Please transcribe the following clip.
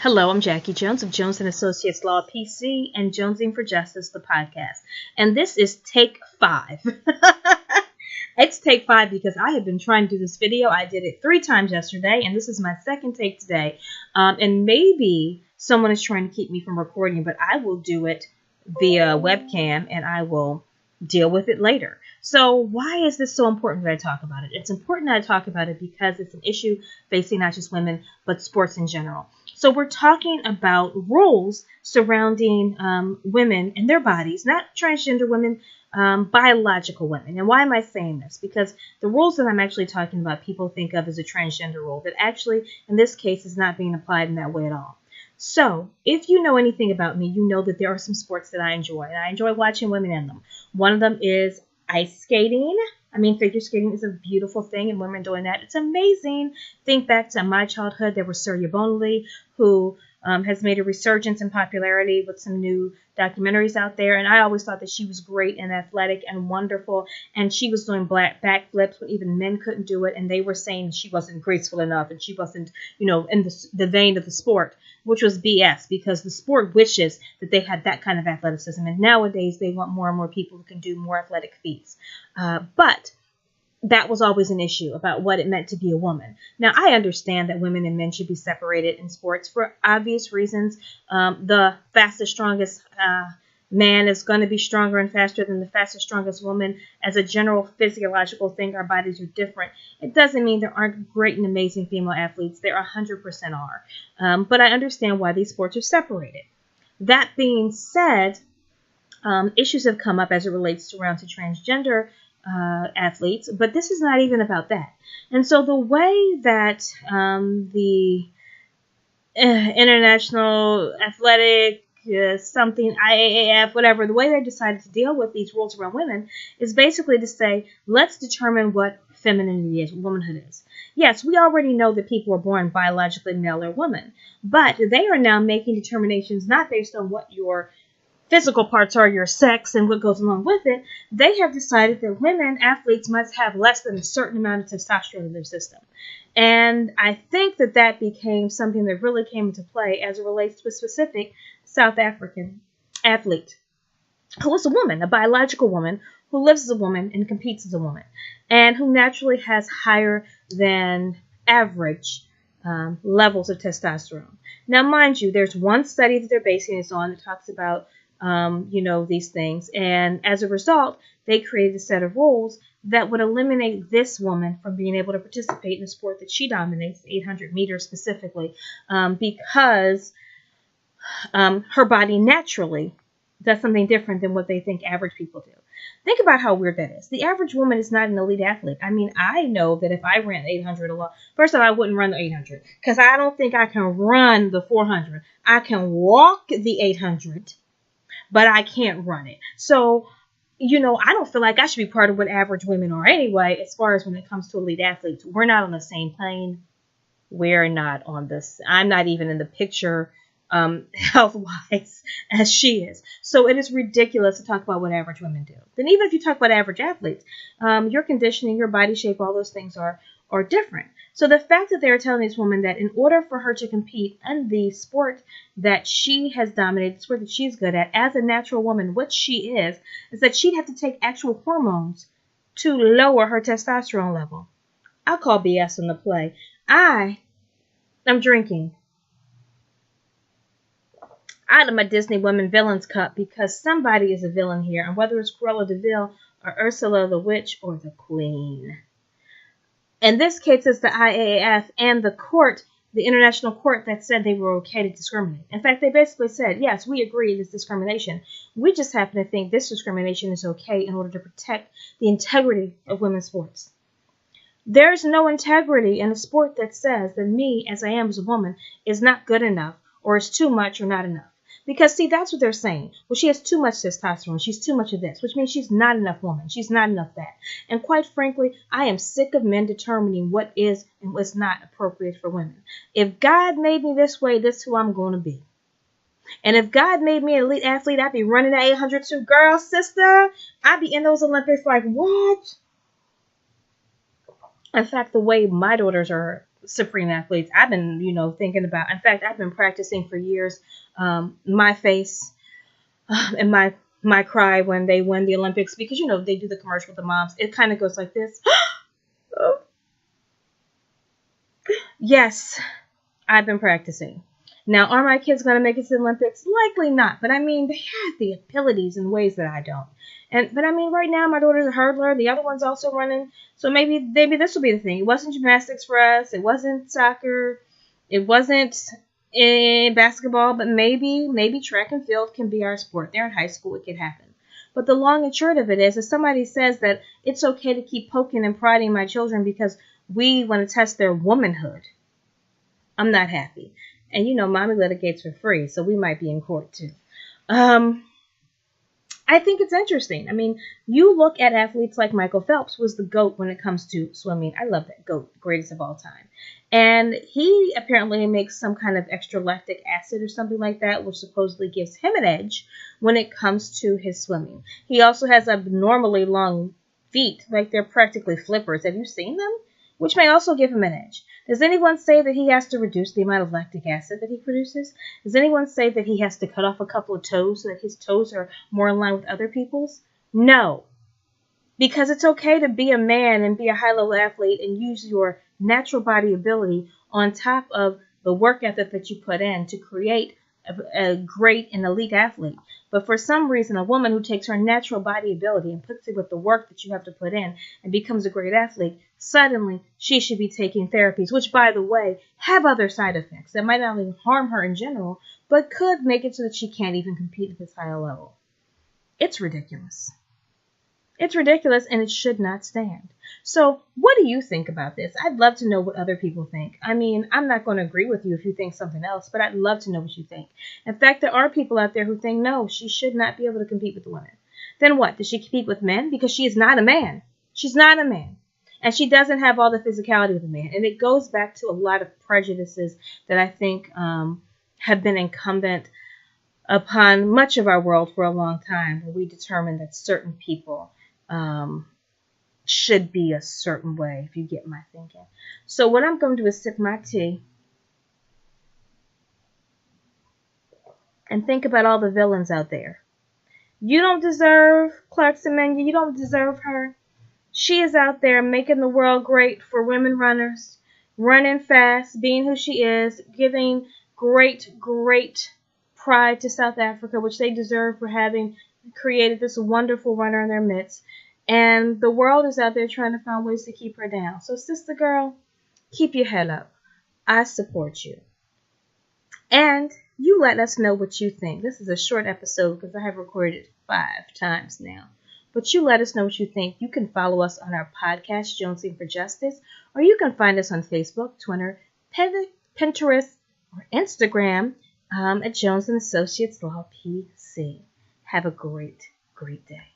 Hello, I'm Jackie Jones of Jones and Associates Law PC and Jonesing for Justice, the podcast. And this is take 5. It's take 5 because I have been trying to do this video. I did it 3 times yesterday, and this is my second take today. And maybe someone is trying to keep me from recording, but I will do it via webcam and I will deal with it later. So why is this so important that I talk about it? It's important that I talk about it because it's an issue facing not just women, but sports in general. So we're talking about rules surrounding women and their bodies, not transgender women, biological women. And why am I saying this? Because the rules that I'm actually talking about, people think of as a transgender rule that actually, in this case, is not being applied in that way at all. So if you know anything about me, you know that there are some sports that I enjoy, and I enjoy watching women in them. One of them is ice skating. I mean, figure skating is a beautiful thing, and women doing that, it's amazing. Think back to my childhood. There was Surya Bonali, who has made a resurgence in popularity with some new documentaries out there, and I always thought that she was great and athletic and wonderful, and she was doing backflips when even men couldn't do it, and they were saying she wasn't graceful enough, and she wasn't, in the vein of the sport, which was BS, because the sport wishes that they had that kind of athleticism, and nowadays they want more and more people who can do more athletic feats. But that was always an issue about what it meant to be a woman. Now, I understand that women and men should be separated in sports for obvious reasons. The fastest, strongest man is going to be stronger and faster than the fastest, strongest woman. As a general physiological thing, our bodies are different. It doesn't mean there aren't great and amazing female athletes. There 100% are. But I understand why these sports are separated. That being said, issues have come up as it relates to transgender athletes, but this is not even about that. And so the way that the International Athletic something, IAAF, whatever, the way they decided to deal with these rules around women is basically to say, let's determine what femininity is, womanhood is. Yes, we already know that people are born biologically male or woman, but they are now making determinations not based on what your physical parts are, your sex, and what goes along with it. They have decided that women athletes must have less than a certain amount of testosterone in their system. And I think that that became something that really came into play as it relates to a specific South African athlete who is a woman, a biological woman, who lives as a woman and competes as a woman, and who naturally has higher than average levels of testosterone. Now, mind you, there's one study that they're basing this on that talks about these things. And as a result, they created a set of rules that would eliminate this woman from being able to participate in the sport that she dominates, 800 meters specifically, because her body naturally does something different than what they think average people do. Think about how weird that is. The average woman is not an elite athlete. I mean, I know that if I ran 800 alone, first of all, I wouldn't run the 800 because I don't think I can run the 400. I can walk the 800. But I can't run it. So, I don't feel like I should be part of what average women are anyway, as far as when it comes to elite athletes. We're not on the same plane. We're not on this. I'm not even in the picture health-wise as she is. So it is ridiculous to talk about what average women do. Then even if you talk about average athletes, your conditioning, your body shape, all those things are different. So the fact that they're telling this woman that in order for her to compete in the sport that she has dominated, the sport that she's good at, as a natural woman, what she is that she'd have to take actual hormones to lower her testosterone level. I'll call BS on the play. I'm drinking out of my Disney Women Villains cup because somebody is a villain here, and whether it's Cruella de Vil or Ursula the Witch or the Queen. In this case, it's the IAAF and the court, the international court, that said they were okay to discriminate. In fact, they basically said, yes, we agree it's discrimination. We just happen to think this discrimination is okay in order to protect the integrity of women's sports. There's no integrity in a sport that says that me, as I am as a woman, is not good enough or is too much or not enough. Because, see, that's what they're saying. Well, she has too much testosterone. She's too much of this, which means she's not enough woman. She's not enough that. And quite frankly, I am sick of men determining what is and what's not appropriate for women. If God made me this way, this is who I'm going to be. And if God made me an elite athlete, I'd be running that 800 too. Girl, sister, I'd be in those Olympics like, what? In fact, the way my daughters are supreme athletes. I've been, thinking about. In fact, I've been practicing for years. My face and my cry when they win the Olympics, because they do the commercial with the moms. It kind of goes like this. Yes, I've been practicing. Now, are my kids going to make it to the Olympics? Likely not. But I mean, they have the abilities in ways that I don't. But I mean, right now my daughter's a hurdler. The other one's also running. So maybe this will be the thing. It wasn't gymnastics for us. It wasn't soccer. It wasn't basketball. But maybe track and field can be our sport. They're in high school. It could happen. But the long and short of it is, if somebody says that it's okay to keep poking and prodding my children because we want to test their womanhood, I'm not happy. And mommy litigates for free, so we might be in court too. I think it's interesting. I mean, you look at athletes like Michael Phelps, was the GOAT when it comes to swimming. I love that GOAT, greatest of all time. And he apparently makes some kind of extra lactic acid or something like that, which supposedly gives him an edge when it comes to his swimming. He also has abnormally long feet, like they're practically flippers. Have you seen them? Which may also give him an edge. Does anyone say that he has to reduce the amount of lactic acid that he produces? Does anyone say that he has to cut off a couple of toes so that his toes are more in line with other people's? No. Because it's okay to be a man and be a high-level athlete and use your natural body ability on top of the work ethic that you put in to create a great and elite athlete. But for some reason, a woman who takes her natural body ability and puts it with the work that you have to put in and becomes a great athlete, suddenly she should be taking therapies, which, by the way, have other side effects that might not only harm her in general, but could make it so that she can't even compete at this higher level. It's ridiculous. It's ridiculous, and it should not stand. So what do you think about this? I'd love to know what other people think. I mean, I'm not going to agree with you if you think something else, but I'd love to know what you think. In fact, there are people out there who think, no, she should not be able to compete with the women. Then what? Does she compete with men? Because she is not a man. She's not a man. And she doesn't have all the physicality of a man. And it goes back to a lot of prejudices that I think have been incumbent upon much of our world for a long time, where we determine that certain people should be a certain way, if you get my thinking. So what I'm going to do is sip my tea and think about all the villains out there. You don't deserve Clarkson Menu. You don't deserve her. She is out there making the world great for women runners, running fast, being who she is, giving great pride to South Africa, which they deserve for having created this wonderful runner in their midst. And the world is out there trying to find ways to keep her down. So, sister girl, keep your head up. I support you. And you let us know what you think. This is a short episode because I have recorded 5 times now. But you let us know what you think. You can follow us on our podcast, Jonesing for Justice, or you can find us on Facebook, Twitter, Pinterest, or Instagram at Jones & Associates Law PC. Have a great day.